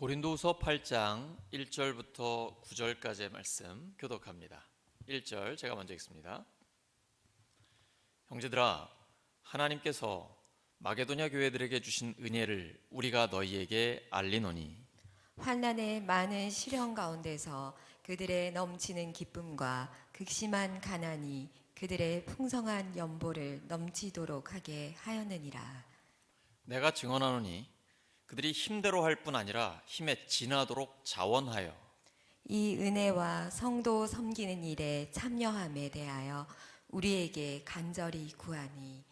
고린도후서 8장 1절부터 9절까지의 말씀 교독합니다. 1절 제가 먼저 읽습니다. 형제들아, 하나님께서 마게도냐 교회들에게 주신 은혜를 우리가 너희에게 알리노니 환난의 많은 시련 가운데서 그들의 넘치는 기쁨과 극심한 가난이 그들의 풍성한 연보를 넘치도록 하게 하였느니라. 내가 증언하노니 그들이 힘대로 할 뿐 아니라 힘에 지나도록 자원하여 이 은혜와 성도 섬기는 일에 참여함에 대하여 우리에게 간절히 구하니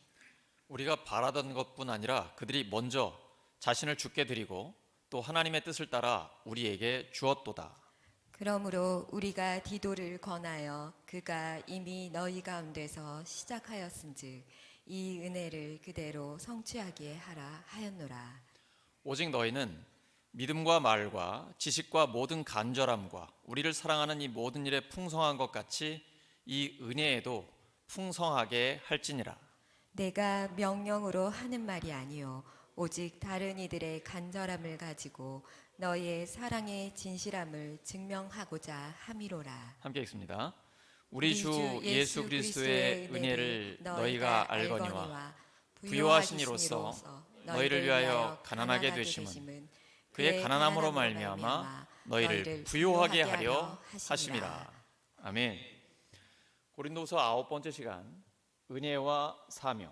우리가 바라던 것뿐 아니라 그들이 먼저 자신을 주께 드리고 또 하나님의 뜻을 따라 우리에게 주었도다. 그러므로 우리가 디도를 권하여 그가 이미 너희 가운데서 시작하였은즉 이 은혜를 그대로 성취하게 하라 하였노라. 오직 너희는 믿음과 말과 지식과 모든 간절함과 우리를 사랑하는 이 모든 일에 풍성한 것 같이 이 은혜에도 풍성하게 할지니라. 내가 명령으로 하는 말이 아니요 오직 다른 이들의 간절함을 가지고 너희의 사랑의 진실함을 증명하고자 함이로라. 함께 읽습니다. 우리 주 예수 그리스도의 은혜를 너희가 알거니와 부요하신 이로써 너희를 위하여 가난하게 되심은 그의 가난함으로 말미암아 너희를 부요하게 하려 하심이라. 아멘. 고린도서 9번째 시간, 은혜와 사명,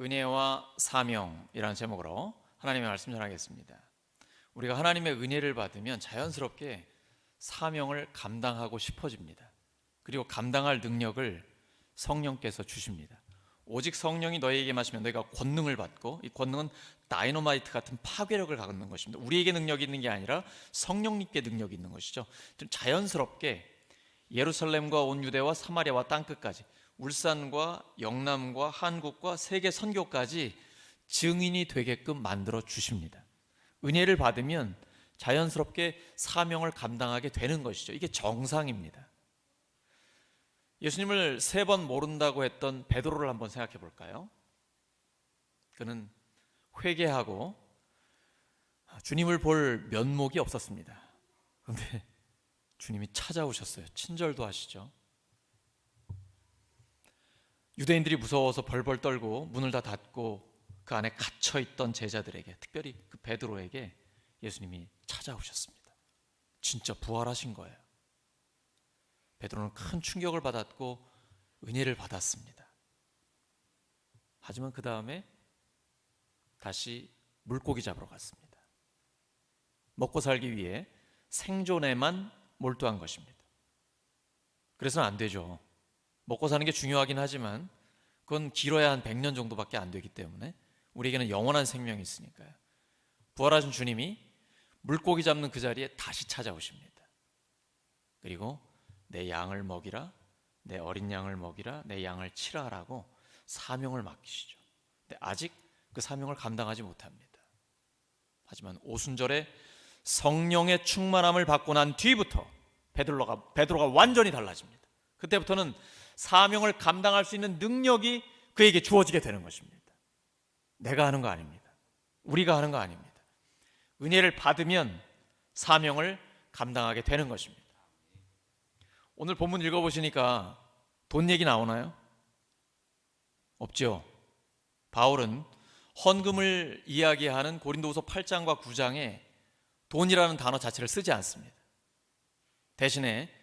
은혜와 사명이라는 제목으로 하나님의 말씀 전하겠습니다. 우리가 하나님의 은혜를 받으면 자연스럽게 사명을 감당하고 싶어집니다. 그리고 감당할 능력을 성령께서 주십니다. 오직 성령이 너희에게 마시면 너희가 권능을 받고, 이 권능은 다이너마이트 같은 파괴력을 갖는 것입니다. 우리에게 능력이 있는 게 아니라 성령님께 능력이 있는 것이죠. 좀 자연스럽게 예루살렘과 온 유대와 사마리아와 땅끝까지, 울산과 영남과 한국과 세계 선교까지 증인이 되게끔 만들어 주십니다. 은혜를 받으면 자연스럽게 사명을 감당하게 되는 것이죠. 이게 정상입니다. 예수님을 3번 모른다고 했던 베드로를 한번 생각해 볼까요? 그는 회개하고 주님을 볼 면목이 없었습니다. 그런데 주님이 찾아오셨어요. 친절도 하시죠. 유대인들이 무서워서 벌벌 떨고 문을 다 닫고 그 안에 갇혀있던 제자들에게, 특별히 그 베드로에게 예수님이 찾아오셨습니다. 진짜 부활하신 거예요. 베드로는 큰 충격을 받았고 은혜를 받았습니다. 하지만 그 다음에 다시 물고기 잡으러 갔습니다. 먹고 살기 위해 생존에만 몰두한 것입니다. 그래서는 안 되죠. 먹고 사는 게 중요하긴 하지만 그건 길어야 한 100년 정도밖에 안 되기 때문에 우리에게는 영원한 생명이 있으니까요. 부활하신 주님이 물고기 잡는 그 자리에 다시 찾아오십니다. 그리고 내 양을 먹이라, 내 어린 양을 먹이라, 내 양을 치라라고 사명을 맡기시죠. 근데 아직 그 사명을 감당하지 못합니다. 하지만 오순절에 성령의 충만함을 받고 난 뒤부터 베드로가 완전히 달라집니다. 그때부터는 사명을 감당할 수 있는 능력이 그에게 주어지게 되는 것입니다. 내가 하는 거 아닙니다. 우리가 하는 거 아닙니다. 은혜를 받으면 사명을 감당하게 되는 것입니다. 오늘 본문 읽어보시니까 돈 얘기 나오나요? 없죠. 바울은 헌금을 이야기하는 고린도후서 8장과 9장에 돈이라는 단어 자체를 쓰지 않습니다. 대신에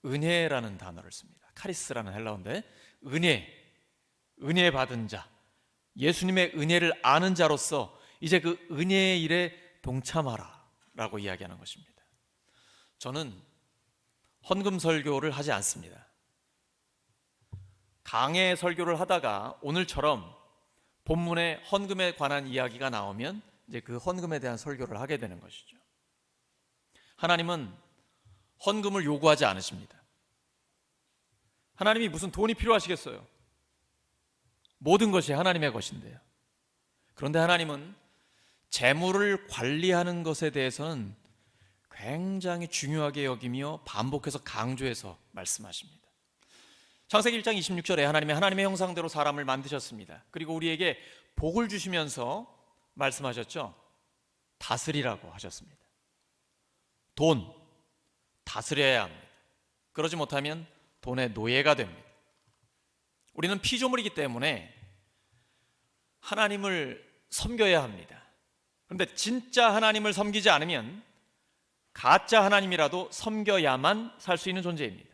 은혜라는 단어를 씁니다. 카리스라는 헬라어인데 은혜 받은 자, 예수님의 은혜를 아는 자로서 이제 그 은혜의 일에 동참하라 라고 이야기하는 것입니다. 저는 헌금 설교를 하지 않습니다. 강해 설교를 하다가 오늘처럼 본문에 헌금에 관한 이야기가 나오면 이제 그 헌금에 대한 설교를 하게 되는 것이죠. 하나님은 헌금을 요구하지 않으십니다. 하나님이 무슨 돈이 필요하시겠어요? 모든 것이 하나님의 것인데요. 그런데 하나님은 재물을 관리하는 것에 대해서는 굉장히 중요하게 여기며 반복해서 강조해서 말씀하십니다. 창세기 1장 26절에 하나님의 형상대로 사람을 만드셨습니다. 그리고 우리에게 복을 주시면서 말씀하셨죠. 다스리라고 하셨습니다. 돈 다스려야 합니다. 그러지 못하면 돈의 노예가 됩니다. 우리는 피조물이기 때문에 하나님을 섬겨야 합니다. 그런데 진짜 하나님을 섬기지 않으면 가짜 하나님이라도 섬겨야만 살 수 있는 존재입니다.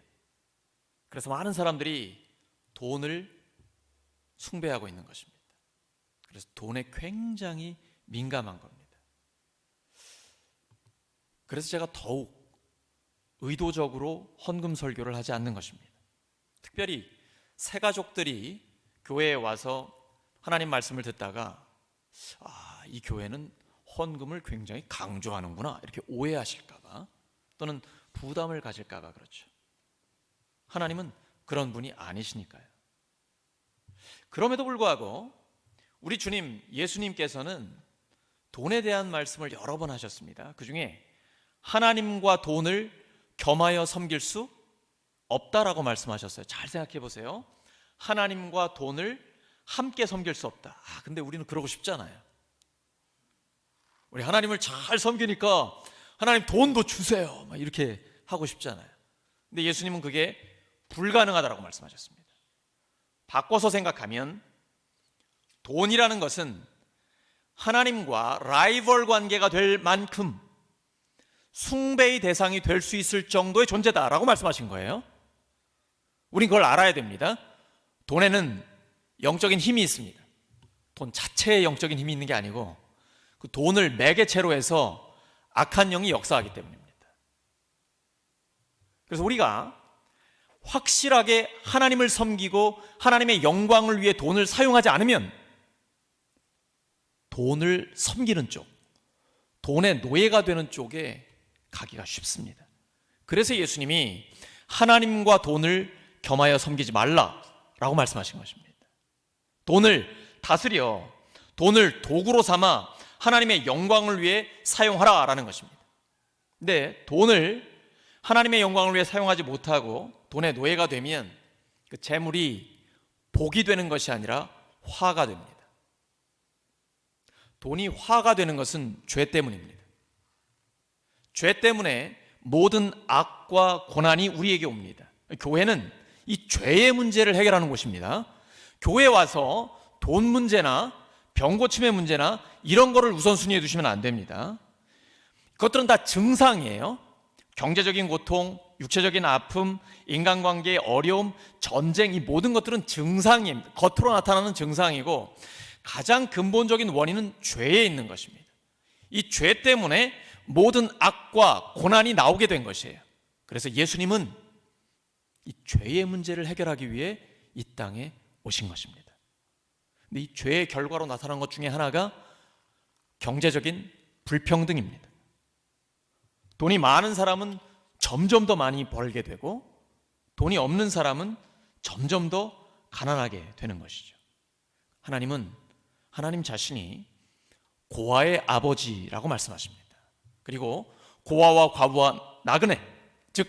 그래서 많은 사람들이 돈을 숭배하고 있는 것입니다. 그래서 돈에 굉장히 민감한 겁니다. 그래서 제가 더욱 의도적으로 헌금 설교를 하지 않는 것입니다. 특별히 새 가족들이 교회에 와서 하나님 말씀을 듣다가 이 교회는 헌금을 굉장히 강조하는구나 이렇게 오해하실까 봐, 또는 부담을 가질까 봐 그렇죠. 하나님은 그런 분이 아니시니까요. 그럼에도 불구하고 우리 주님 예수님께서는 돈에 대한 말씀을 여러 번 하셨습니다. 그 중에 하나님과 돈을 겸하여 섬길 수 없다라고 말씀하셨어요. 잘 생각해 보세요. 하나님과 돈을 함께 섬길 수 없다. 근데 우리는 그러고 싶잖아요. 우리 하나님을 잘 섬기니까 하나님 돈도 주세요 막 이렇게 하고 싶잖아요. 근데 예수님은 그게 불가능하다라고 말씀하셨습니다. 바꿔서 생각하면 돈이라는 것은 하나님과 라이벌 관계가 될 만큼 숭배의 대상이 될 수 있을 정도의 존재다라고 말씀하신 거예요. 우린 그걸 알아야 됩니다. 돈에는 영적인 힘이 있습니다. 돈 자체에 영적인 힘이 있는 게 아니고 그 돈을 매개체로 해서 악한 영이 역사하기 때문입니다. 그래서 우리가 확실하게 하나님을 섬기고 하나님의 영광을 위해 돈을 사용하지 않으면 돈을 섬기는 쪽, 돈의 노예가 되는 쪽에 가기가 쉽습니다. 그래서 예수님이 하나님과 돈을 겸하여 섬기지 말라라고 말씀하신 것입니다. 돈을 다스려, 돈을 도구로 삼아 하나님의 영광을 위해 사용하라라는 것입니다. 근데 돈을 하나님의 영광을 위해 사용하지 못하고 돈의 노예가 되면 그 재물이 복이 되는 것이 아니라 화가 됩니다. 돈이 화가 되는 것은 죄 때문입니다. 죄 때문에 모든 악과 고난이 우리에게 옵니다. 교회는 이 죄의 문제를 해결하는 곳입니다. 교회에 와서 돈 문제나 병고침의 문제나 이런 거를 우선순위에 두시면 안 됩니다. 그것들은 다 증상이에요. 경제적인 고통, 육체적인 아픔, 인간관계의 어려움, 전쟁, 이 모든 것들은 증상입니다. 겉으로 나타나는 증상이고 가장 근본적인 원인은 죄에 있는 것입니다. 이 죄 때문에 모든 악과 고난이 나오게 된 것이에요. 그래서 예수님은 이 죄의 문제를 해결하기 위해 이 땅에 오신 것입니다. 근데 이 죄의 결과로 나타난 것 중에 하나가 경제적인 불평등입니다. 돈이 많은 사람은 점점 더 많이 벌게 되고 돈이 없는 사람은 점점 더 가난하게 되는 것이죠. 하나님은 하나님 자신이 고아의 아버지라고 말씀하십니다. 그리고 고아와 과부와 나그네, 즉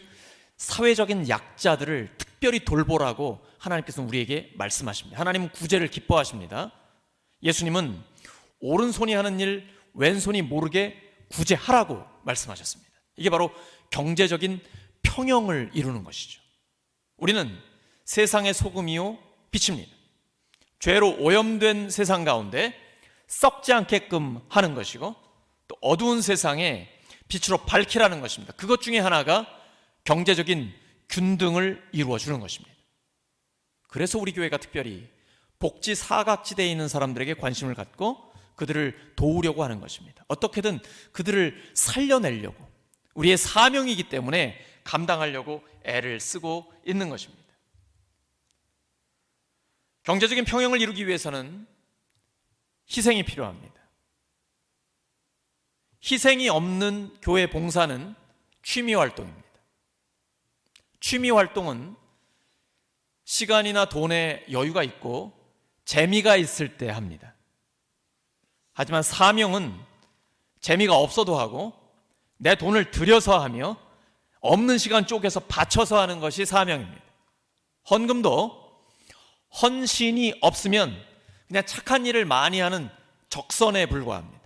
사회적인 약자들을 특별히 돌보라고 하나님께서는 우리에게 말씀하십니다. 하나님은 구제를 기뻐하십니다. 예수님은 오른손이 하는 일 왼손이 모르게 구제하라고 말씀하셨습니다. 이게 바로 경제적인 평형을 이루는 것이죠. 우리는 세상의 소금이요 빛입니다. 죄로 오염된 세상 가운데 썩지 않게끔 하는 것이고 또 어두운 세상에 빛으로 밝히라는 것입니다. 그것 중에 하나가 경제적인 균등을 이루어주는 것입니다. 그래서 우리 교회가 특별히 복지 사각지대에 있는 사람들에게 관심을 갖고 그들을 도우려고 하는 것입니다. 어떻게든 그들을 살려내려고, 우리의 사명이기 때문에 감당하려고 애를 쓰고 있는 것입니다. 경제적인 평형을 이루기 위해서는 희생이 필요합니다. 희생이 없는 교회 봉사는 취미 활동입니다. 취미 활동은 시간이나 돈에 여유가 있고 재미가 있을 때 합니다. 하지만 사명은 재미가 없어도 하고 내 돈을 들여서 하며 없는 시간 쪼개서 바쳐서 하는 것이 사명입니다. 헌금도 헌신이 없으면 그냥 착한 일을 많이 하는 적선에 불과합니다.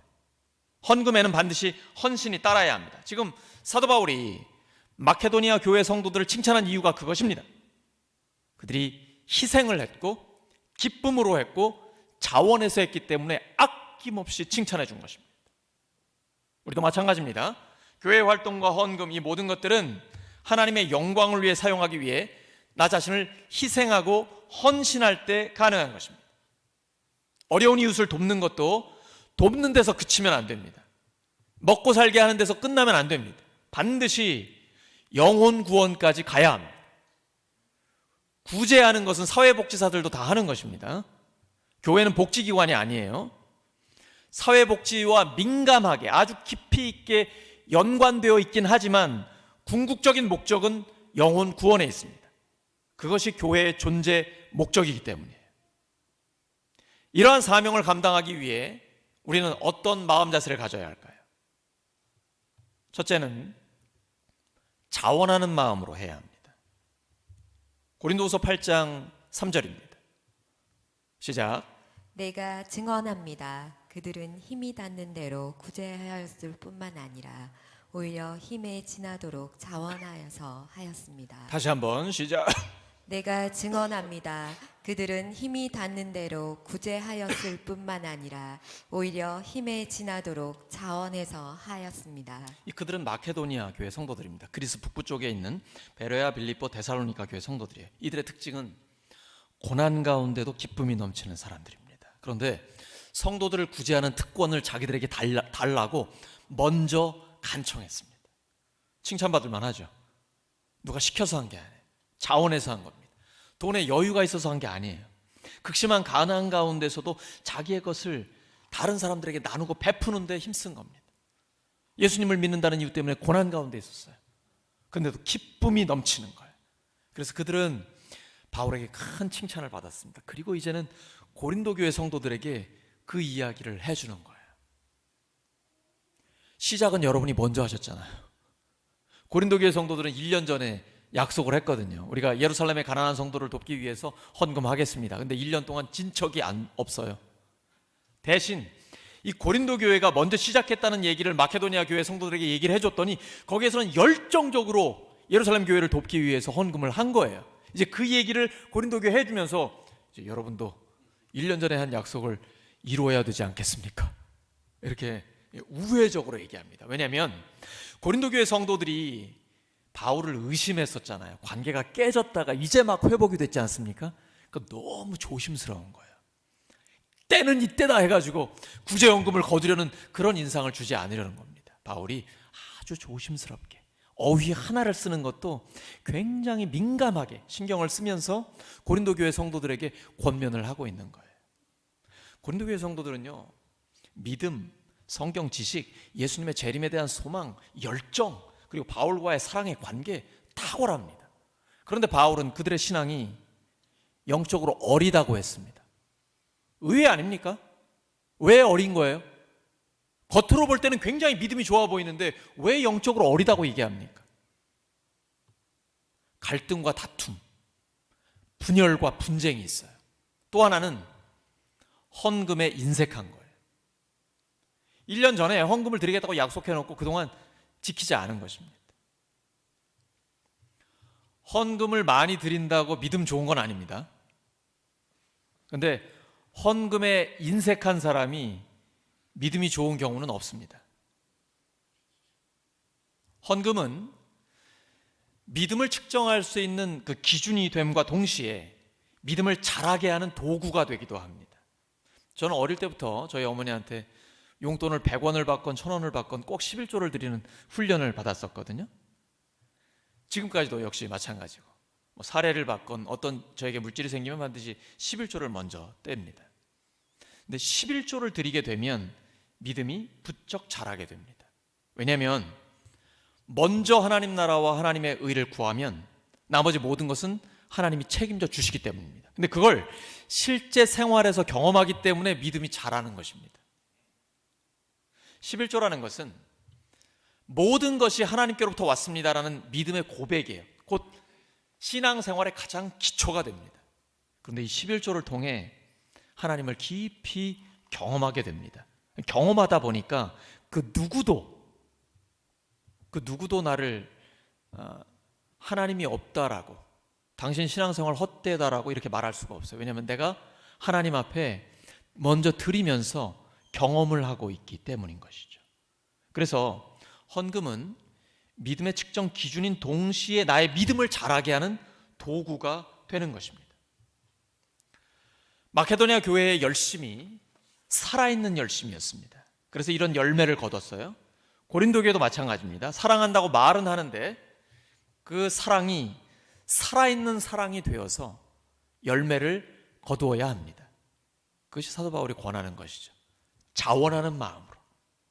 헌금에는 반드시 헌신이 따라야 합니다. 지금 사도 바울이 마케도니아 교회 성도들을 칭찬한 이유가 그것입니다. 그들이 희생을 했고 기쁨으로 했고 자원해서 했기 때문에 아낌없이 칭찬해 준 것입니다. 우리도 마찬가지입니다. 교회 활동과 헌금, 이 모든 것들은 하나님의 영광을 위해 사용하기 위해 나 자신을 희생하고 헌신할 때 가능한 것입니다. 어려운 이웃을 돕는 것도 돕는 데서 그치면 안 됩니다. 먹고 살게 하는 데서 끝나면 안 됩니다. 반드시 영혼 구원까지 가야 합니다. 구제하는 것은 사회복지사들도 다 하는 것입니다. 교회는 복지기관이 아니에요. 사회복지와 민감하게 아주 깊이 있게 연관되어 있긴 하지만 궁극적인 목적은 영혼 구원에 있습니다. 그것이 교회의 존재 목적이기 때문이에요. 이러한 사명을 감당하기 위해 우리는 어떤 마음 자세를 가져야 할까요? 첫째는 자원하는 마음으로 해야 합니다. 고린도후서 8장 3절입니다. 시작. 내가 증언합니다. 그들은 힘이 닿는 대로 구제하였을 뿐만 아니라 오히려 힘에 지나도록 자원하여서 하였습니다. 다시 한번 시작. 내가 증언합니다. 그들은 힘이 닿는 대로 구제하였을 뿐만 아니라 오히려 힘에 지나도록 자원해서 하였습니다. 이 그들은 마케도니아 교회 성도들입니다. 그리스 북부 쪽에 있는 베레아, 빌립보, 데살로니가 교회 성도들이에요. 이들의 특징은 고난 가운데도 기쁨이 넘치는 사람들입니다. 그런데 성도들을 구제하는 특권을 자기들에게 달라고 먼저 간청했습니다. 칭찬받을 만하죠. 누가 시켜서 한 게 아니에요. 자원해서 한 겁니다. 돈에 여유가 있어서 한 게 아니에요. 극심한 가난 가운데서도 자기의 것을 다른 사람들에게 나누고 베푸는 데 힘쓴 겁니다. 예수님을 믿는다는 이유 때문에 고난 가운데 있었어요. 그런데도 기쁨이 넘치는 거예요. 그래서 그들은 바울에게 큰 칭찬을 받았습니다. 그리고 이제는 고린도 교회 성도들에게 그 이야기를 해주는 거예요. 시작은 여러분이 먼저 하셨잖아요. 고린도 교회 성도들은 1년 전에 약속을 했거든요. 우리가 예루살렘의 가난한 성도를 돕기 위해서 헌금하겠습니다. 근데 1년 동안 진 적이 없어요. 대신 이 고린도 교회가 먼저 시작했다는 얘기를 마케도니아 교회 성도들에게 얘기를 해줬더니 거기에서는 열정적으로 예루살렘 교회를 돕기 위해서 헌금을 한 거예요. 이제 그 얘기를 고린도 교회에 해주면서 이제 여러분도 1년 전에 한 약속을 이루어야 되지 않겠습니까? 이렇게 우회적으로 얘기합니다. 왜냐하면 고린도 교회 성도들이 바울을 의심했었잖아요. 관계가 깨졌다가 이제 막 회복이 됐지 않습니까? 그러니까 너무 조심스러운 거예요. 때는 이때다 해가지고 구제연금을 거두려는 그런 인상을 주지 않으려는 겁니다. 바울이 아주 조심스럽게 어휘 하나를 쓰는 것도 굉장히 민감하게 신경을 쓰면서 고린도 교회 성도들에게 권면을 하고 있는 거예요. 고린도 교회 성도들은요, 믿음, 성경 지식, 예수님의 재림에 대한 소망, 열정, 그리고 바울과의 사랑의 관계 탁월합니다. 그런데 바울은 그들의 신앙이 영적으로 어리다고 했습니다. 의외 아닙니까? 왜 어린 거예요? 겉으로 볼 때는 굉장히 믿음이 좋아 보이는데 왜 영적으로 어리다고 얘기합니까? 갈등과 다툼, 분열과 분쟁이 있어요. 또 하나는 헌금에 인색한 거예요. 1년 전에 헌금을 드리겠다고 약속해놓고 그동안 지키지 않은 것입니다. 헌금을 많이 드린다고 믿음 좋은 건 아닙니다. 그런데 헌금에 인색한 사람이 믿음이 좋은 경우는 없습니다. 헌금은 믿음을 측정할 수 있는 그 기준이 됨과 동시에 믿음을 자라게 하는 도구가 되기도 합니다. 저는 어릴 때부터 저희 어머니한테 용돈을 100원을 받건 1000원을 받건 꼭 11조를 드리는 훈련을 받았었거든요. 지금까지도 역시 마찬가지고 사례를 받건 어떤 저에게 물질이 생기면 반드시 11조를 먼저 뗍니다. 근데 11조를 드리게 되면 믿음이 부쩍 자라게 됩니다. 왜냐하면 먼저 하나님 나라와 하나님의 의를 구하면 나머지 모든 것은 하나님이 책임져 주시기 때문입니다. 근데 그걸 실제 생활에서 경험하기 때문에 믿음이 자라는 것입니다. 11조라는 것은 모든 것이 하나님께로부터 왔습니다라는 믿음의 고백이에요. 곧 신앙생활의 가장 기초가 됩니다. 그런데 이 11조를 통해 하나님을 깊이 경험하게 됩니다. 경험하다 보니까 그 누구도 나를 하나님이 없다라고, 당신 신앙생활 헛되다라고 이렇게 말할 수가 없어요. 왜냐하면 내가 하나님 앞에 먼저 드리면서 경험을 하고 있기 때문인 것이죠. 그래서 헌금은 믿음의 측정 기준인 동시에 나의 믿음을 자라게 하는 도구가 되는 것입니다. 마케도니아 교회의 열심이 살아있는 열심이었습니다. 그래서 이런 열매를 거뒀어요. 고린도 교회도 마찬가지입니다. 사랑한다고 말은 하는데 그 사랑이 살아있는 사랑이 되어서 열매를 거두어야 합니다. 그것이 사도 바울이 권하는 것이죠. 자원하는 마음으로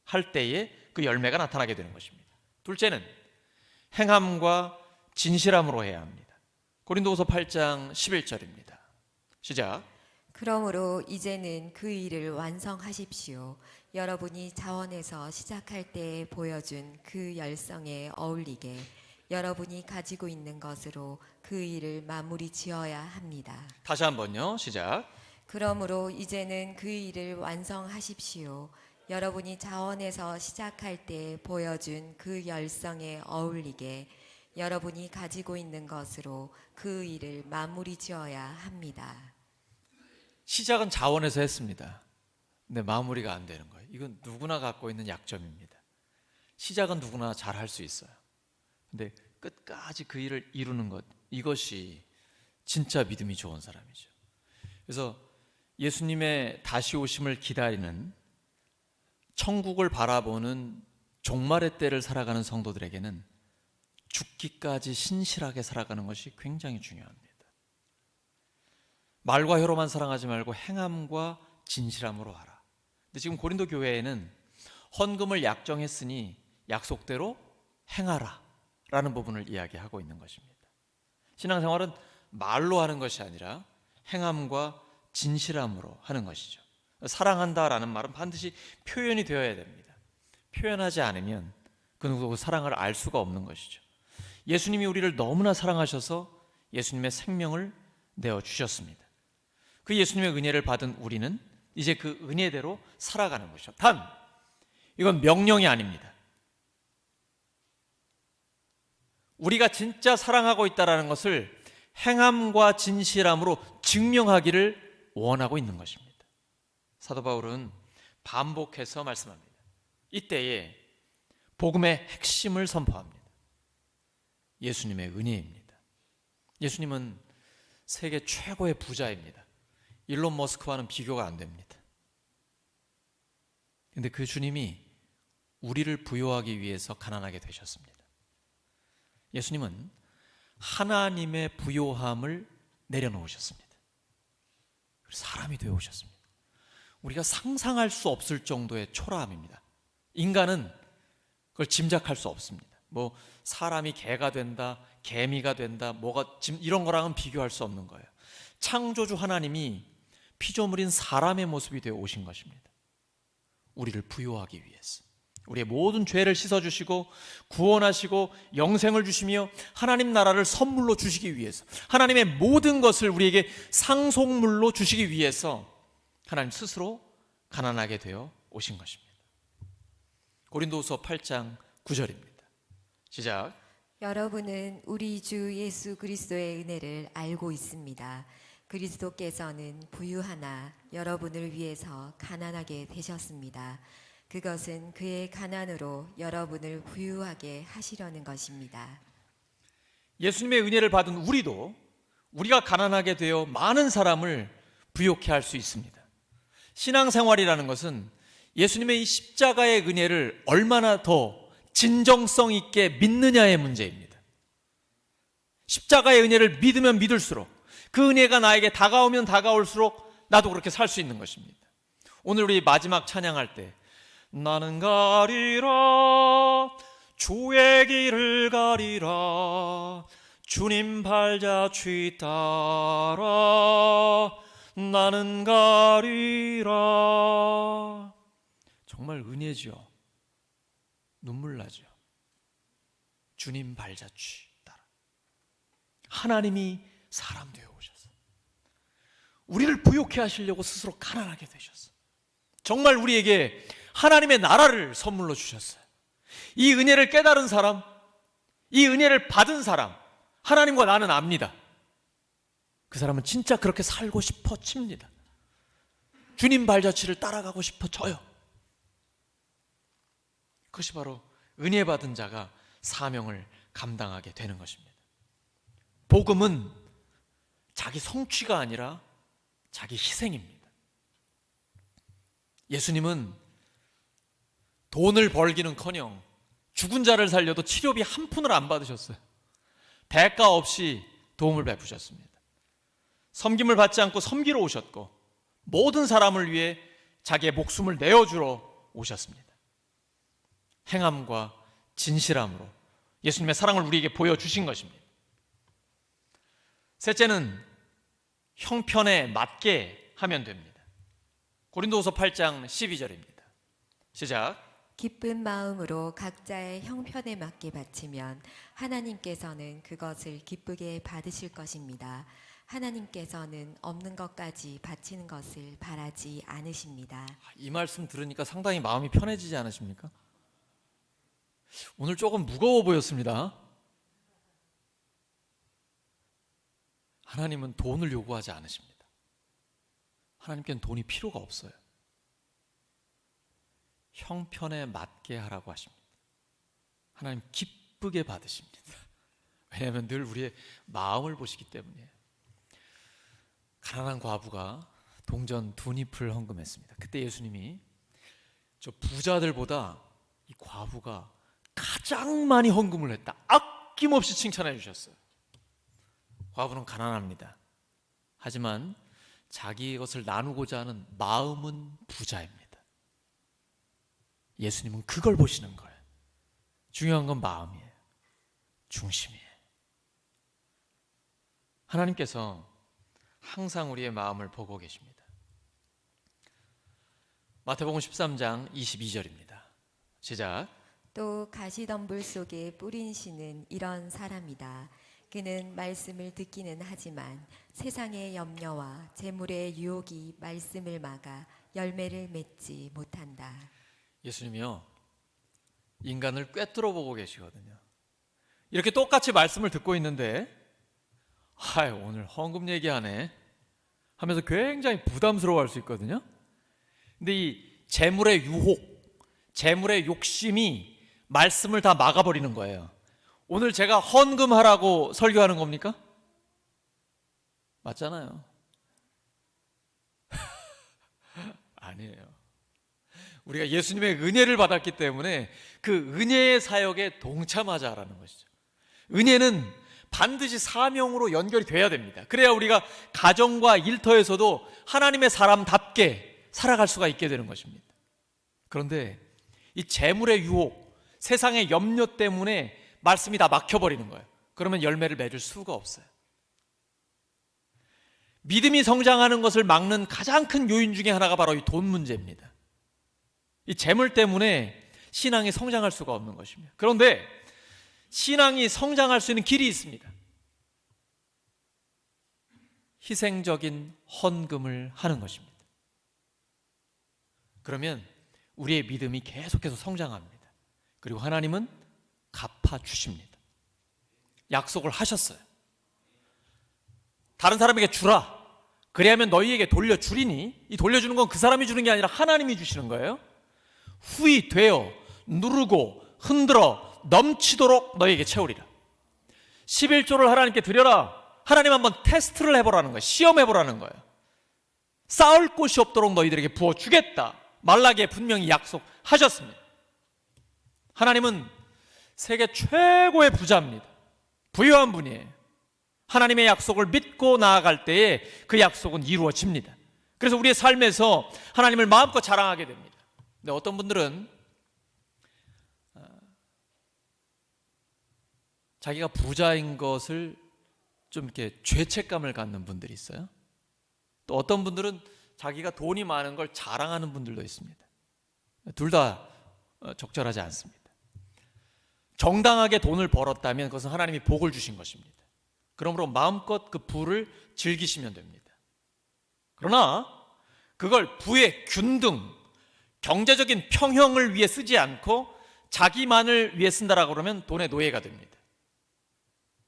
할 때에 그 열매가 나타나게 되는 것입니다. 둘째는 행함과 진실함으로 해야 합니다. 고린도후서 8장 11절입니다. 시작. 그러므로 이제는 그 일을 완성하십시오. 여러분이 자원해서 시작할 때 보여준 그 열성에 어울리게 여러분이 가지고 있는 것으로 그 일을 마무리 지어야 합니다. 다시 한번요. 시작. 그러므로 이제는 그 일을 완성하십시오. 여러분이 자원해서 시작할 때 보여준 그 열성에 어울리게 여러분이 가지고 있는 것으로 그 일을 마무리 지어야 합니다. 시작은 자원해서 했습니다. 근데 마무리가 안 되는 거예요. 이건 누구나 갖고 있는 약점입니다. 시작은 누구나 잘 할 수 있어요. 근데 끝까지 그 일을 이루는 것, 이것이 진짜 믿음이 좋은 사람이죠. 그래서 예수님의 다시 오심을 기다리는, 천국을 바라보는 종말의 때를 살아가는 성도들에게는 죽기까지 신실하게 살아가는 것이 굉장히 중요합니다. 말과 혀로만 사랑하지 말고 행함과 진실함으로 하라. 근데 지금 고린도 교회에는 헌금을 약정했으니 약속대로 행하라 라는 부분을 이야기하고 있는 것입니다. 신앙생활은 말로 하는 것이 아니라 행함과 진실함으로 하는 것이죠. 사랑한다라는 말은 반드시 표현이 되어야 됩니다. 표현하지 않으면 그 누구도 사랑을 알 수가 없는 것이죠. 예수님이 우리를 너무나 사랑하셔서 예수님의 생명을 내어주셨습니다. 그 예수님의 은혜를 받은 우리는 이제 그 은혜대로 살아가는 것이죠. 단, 이건 명령이 아닙니다. 우리가 진짜 사랑하고 있다는 것을 행함과 진실함으로 증명하기를 원하고 있는 것입니다. 사도 바울은 반복해서 말씀합니다. 이때에 복음의 핵심을 선포합니다. 예수님의 은혜입니다. 예수님은 세계 최고의 부자입니다. 일론 머스크와는 비교가 안 됩니다. 그런데 그 주님이 우리를 부요하기 위해서 가난하게 되셨습니다. 예수님은 하나님의 부요함을 내려놓으셨습니다. 사람이 되어 오셨습니다. 우리가 상상할 수 없을 정도의 초라함입니다. 인간은 그걸 짐작할 수 없습니다. 뭐 사람이 개가 된다, 개미가 된다, 이런 거랑은 비교할 수 없는 거예요. 창조주 하나님이 피조물인 사람의 모습이 되어 오신 것입니다. 우리를 부요하기 위해서, 우리의 모든 죄를 씻어주시고 구원하시고 영생을 주시며 하나님 나라를 선물로 주시기 위해서, 하나님의 모든 것을 우리에게 상속물로 주시기 위해서 하나님 스스로 가난하게 되어 오신 것입니다. 고린도후서 8장 9절입니다. 시작. 여러분은 우리 주 예수 그리스도의 은혜를 알고 있습니다. 그리스도께서는 부유하나 여러분을 위해서 가난하게 되셨습니다. 그것은 그의 가난으로 여러분을 부유하게 하시려는 것입니다. 예수님의 은혜를 받은 우리도 우리가 가난하게 되어 많은 사람을 부요케 할 수 있습니다. 신앙생활이라는 것은 예수님의 이 십자가의 은혜를 얼마나 더 진정성 있게 믿느냐의 문제입니다. 십자가의 은혜를 믿으면 믿을수록, 그 은혜가 나에게 다가오면 다가올수록 나도 그렇게 살 수 있는 것입니다. 오늘 우리 마지막 찬양할 때 나는 가리라 주의 길을 가리라 주님 발자취 따라 나는 가리라. 정말 은혜지요. 눈물 나죠. 주님 발자취 따라. 하나님이 사람 되어 오셔서 우리를 부요케 하시려고 스스로 가난하게 되셨어. 정말 우리에게 하나님의 나라를 선물로 주셨어요. 이 은혜를 깨달은 사람, 이 은혜를 받은 사람, 하나님과 나는 압니다. 그 사람은 진짜 그렇게 살고 싶어집니다. 주님 발자취를 따라가고 싶어져요. 그것이 바로 은혜 받은 자가 사명을 감당하게 되는 것입니다. 복음은 자기 성취가 아니라 자기 희생입니다. 예수님은 돈을 벌기는커녕 죽은 자를 살려도 치료비 한 푼을 안 받으셨어요. 대가 없이 도움을 베푸셨습니다. 섬김을 받지 않고 섬기러 오셨고 모든 사람을 위해 자기의 목숨을 내어주러 오셨습니다. 행함과 진실함으로 예수님의 사랑을 우리에게 보여주신 것입니다. 셋째는 형편에 맞게 하면 됩니다. 고린도후서 8장 12절입니다. 시작. 기쁜 마음으로 각자의 형편에 맞게 바치면 하나님께서는 그것을 기쁘게 받으실 것입니다. 하나님께서는 없는 것까지 바치는 것을 바라지 않으십니다. 이 말씀 들으니까 상당히 마음이 편해지지 않으십니까? 오늘 조금 무거워 보였습니다. 하나님은 돈을 요구하지 않으십니다. 하나님께는 돈이 필요가 없어요. 형편에 맞게 하라고 하십니다. 하나님 기쁘게 받으십니다. 왜냐하면 늘 우리의 마음을 보시기 때문이에요. 가난한 과부가 동전 2잎을 헌금했습니다. 그때 예수님이 저 부자들보다 이 과부가 가장 많이 헌금을 했다, 아낌없이 칭찬해 주셨어요. 과부는 가난합니다. 하지만 자기 것을 나누고자 하는 마음은 부자입니다. 예수님은 그걸 보시는 거예요. 중요한 건 마음이에요. 중심이에요. 하나님께서 항상 우리의 마음을 보고 계십니다. 마태복음 13장 22절입니다. 시작. 또 가시덤불 속에 뿌린 씨는 이런 사람이다. 그는 말씀을 듣기는 하지만 세상의 염려와 재물의 유혹이 말씀을 막아 열매를 맺지 못한다. 예수님이요, 인간을 꿰뚫어 보고 계시거든요. 이렇게 똑같이 말씀을 듣고 있는데 오늘 헌금 얘기하네 하면서 굉장히 부담스러워할 수 있거든요. 근데 이 재물의 유혹, 재물의 욕심이 말씀을 다 막아버리는 거예요. 오늘 제가 헌금하라고 설교하는 겁니까? 맞잖아요. 아니에요. 우리가 예수님의 은혜를 받았기 때문에 그 은혜의 사역에 동참하자라는 것이죠. 은혜는 반드시 사명으로 연결이 돼야 됩니다. 그래야 우리가 가정과 일터에서도 하나님의 사람답게 살아갈 수가 있게 되는 것입니다. 그런데 이 재물의 유혹, 세상의 염려 때문에 말씀이 다 막혀버리는 거예요. 그러면 열매를 맺을 수가 없어요. 믿음이 성장하는 것을 막는 가장 큰 요인 중에 하나가 바로 이 돈 문제입니다. 이 재물 때문에 신앙이 성장할 수가 없는 것입니다. 그런데 신앙이 성장할 수 있는 길이 있습니다. 희생적인 헌금을 하는 것입니다. 그러면 우리의 믿음이 계속해서 성장합니다. 그리고 하나님은 갚아주십니다. 약속을 하셨어요. 다른 사람에게 주라. 그래야면 너희에게 돌려주리니, 이 돌려주는 건 그 사람이 주는 게 아니라 하나님이 주시는 거예요. 후히 되어 누르고 흔들어 넘치도록 너희에게 채우리라. 11조를 하나님께 드려라. 하나님 한번 테스트를 해보라는 거예요. 시험해보라는 거예요. 쌓을 곳이 없도록 너희들에게 부어주겠다. 말라기에 분명히 약속하셨습니다. 하나님은 세계 최고의 부자입니다. 부유한 분이에요. 하나님의 약속을 믿고 나아갈 때에 그 약속은 이루어집니다. 그래서 우리의 삶에서 하나님을 마음껏 자랑하게 됩니다. 근데 어떤 분들은 자기가 부자인 것을 좀 이렇게 죄책감을 갖는 분들이 있어요. 또 어떤 분들은 자기가 돈이 많은 걸 자랑하는 분들도 있습니다. 둘 다 적절하지 않습니다. 정당하게 돈을 벌었다면 그것은 하나님이 복을 주신 것입니다. 그러므로 마음껏 그 부를 즐기시면 됩니다. 그러나 그걸 부의 균등, 경제적인 평형을 위해 쓰지 않고 자기만을 위해 쓴다라고 그러면 돈의 노예가 됩니다.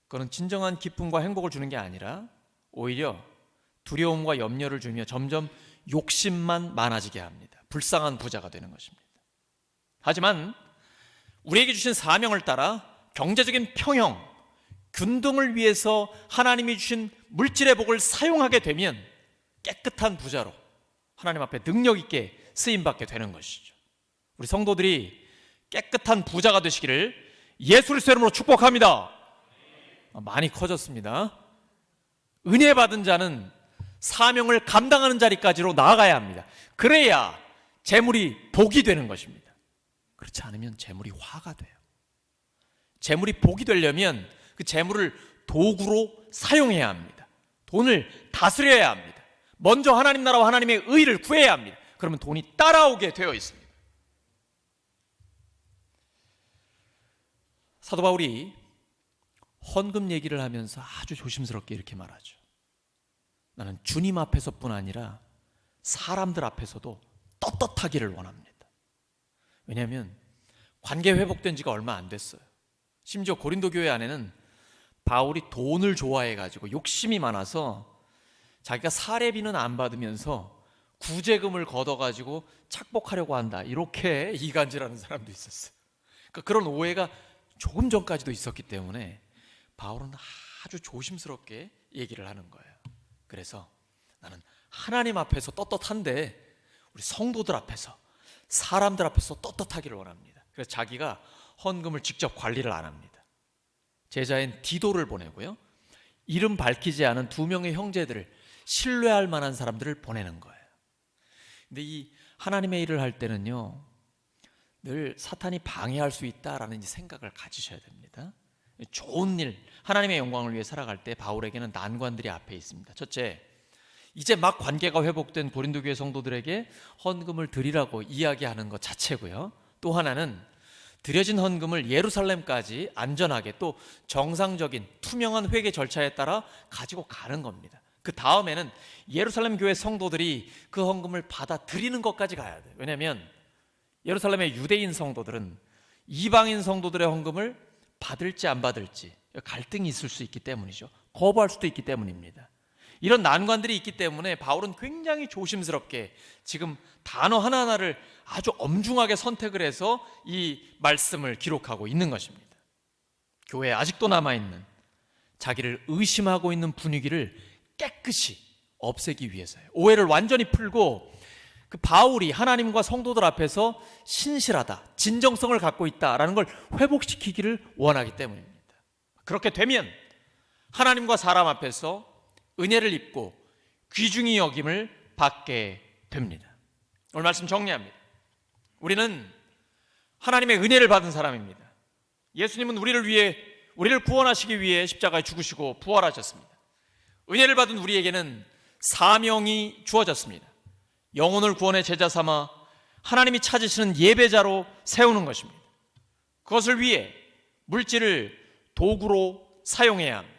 그건 진정한 기쁨과 행복을 주는 게 아니라 오히려 두려움과 염려를 주며 점점 욕심만 많아지게 합니다. 불쌍한 부자가 되는 것입니다. 하지만 우리에게 주신 사명을 따라 경제적인 평형, 균등을 위해서 하나님이 주신 물질의 복을 사용하게 되면 깨끗한 부자로 하나님 앞에 능력 있게 쓰임받게 되는 것이죠. 우리 성도들이 깨끗한 부자가 되시기를 예수 그리스도 이름으로 축복합니다. 많이 커졌습니다. 은혜 받은 자는 사명을 감당하는 자리까지로 나아가야 합니다. 그래야 재물이 복이 되는 것입니다. 그렇지 않으면 재물이 화가 돼요. 재물이 복이 되려면 그 재물을 도구로 사용해야 합니다. 돈을 다스려야 합니다. 먼저 하나님 나라와 하나님의 의를 구해야 합니다. 그러면 돈이 따라오게 되어 있습니다. 사도 바울이 헌금 얘기를 하면서 아주 조심스럽게 이렇게 말하죠. 나는 주님 앞에서뿐 아니라 사람들 앞에서도 떳떳하기를 원합니다. 왜냐하면 관계 회복된 지가 얼마 안 됐어요. 심지어 고린도 교회 안에는 바울이 돈을 좋아해가지고 욕심이 많아서 자기가 사례비는 안 받으면서 구제금을 걷어가지고 착복하려고 한다, 이렇게 이간질하는 사람도 있었어요. 그러니까 그런 오해가 조금 전까지도 있었기 때문에 바울은 아주 조심스럽게 얘기를 하는 거예요. 그래서 나는 하나님 앞에서 떳떳한데 우리 성도들 앞에서, 사람들 앞에서 떳떳하기를 원합니다. 그래서 자기가 헌금을 직접 관리를 안 합니다. 제자인 디도를 보내고요, 이름 밝히지 않은 2명의 형제들을, 신뢰할 만한 사람들을 보내는 거예요. 근데 이 하나님의 일을 할 때는요, 늘 사탄이 방해할 수 있다라는 생각을 가지셔야 됩니다. 좋은 일, 하나님의 영광을 위해 살아갈 때 바울에게는 난관들이 앞에 있습니다. 첫째, 이제 막 관계가 회복된 고린도 교회 성도들에게 헌금을 드리라고 이야기하는 것 자체고요. 또 하나는 드려진 헌금을 예루살렘까지 안전하게 또 정상적인 투명한 회계 절차에 따라 가지고 가는 겁니다. 그 다음에는 예루살렘 교회 성도들이 그 헌금을 받아 드리는 것까지 가야 돼요. 왜냐하면 예루살렘의 유대인 성도들은 이방인 성도들의 헌금을 받을지 안 받을지 갈등이 있을 수 있기 때문이죠. 거부할 수도 있기 때문입니다. 이런 난관들이 있기 때문에 바울은 굉장히 조심스럽게 지금 단어 하나하나를 아주 엄중하게 선택을 해서 이 말씀을 기록하고 있는 것입니다. 교회에 아직도 남아있는, 자기를 의심하고 있는 분위기를 깨끗이 없애기 위해서예요. 오해를 완전히 풀고 그 바울이 하나님과 성도들 앞에서 신실하다, 진정성을 갖고 있다라는 걸 회복시키기를 원하기 때문입니다. 그렇게 되면 하나님과 사람 앞에서 은혜를 입고 귀중히 여김을 받게 됩니다. 오늘 말씀 정리합니다. 우리는 하나님의 은혜를 받은 사람입니다. 예수님은 우리를 구원하시기 위해 십자가에 죽으시고 부활하셨습니다. 은혜를 받은 우리에게는 사명이 주어졌습니다. 영혼을 구원의 제자 삼아 하나님이 찾으시는 예배자로 세우는 것입니다. 그것을 위해 물질을 도구로 사용해야 합니다.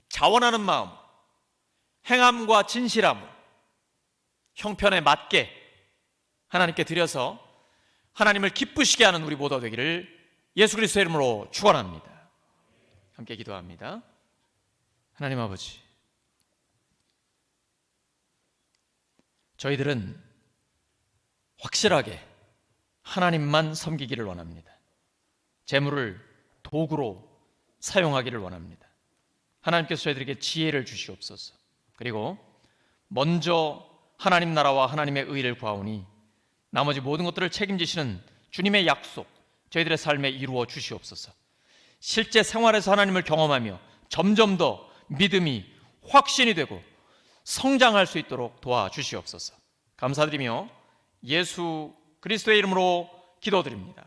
자원하는 마음, 행함과 진실함, 형편에 맞게 하나님께 드려서 하나님을 기쁘시게 하는 우리 모두 되기를 예수 그리스도의 이름으로 축원합니다. 함께 기도합니다. 하나님 아버지, 저희들은 확실하게 하나님만 섬기기를 원합니다. 재물을 도구로 사용하기를 원합니다. 하나님께서 저희들에게 지혜를 주시옵소서. 그리고 먼저 하나님 나라와 하나님의 의를 구하오니 나머지 모든 것들을 책임지시는 주님의 약속, 저희들의 삶에 이루어 주시옵소서. 실제 생활에서 하나님을 경험하며 점점 더 믿음이 확신이 되고 성장할 수 있도록 도와주시옵소서. 감사드리며 예수 그리스도의 이름으로 기도드립니다.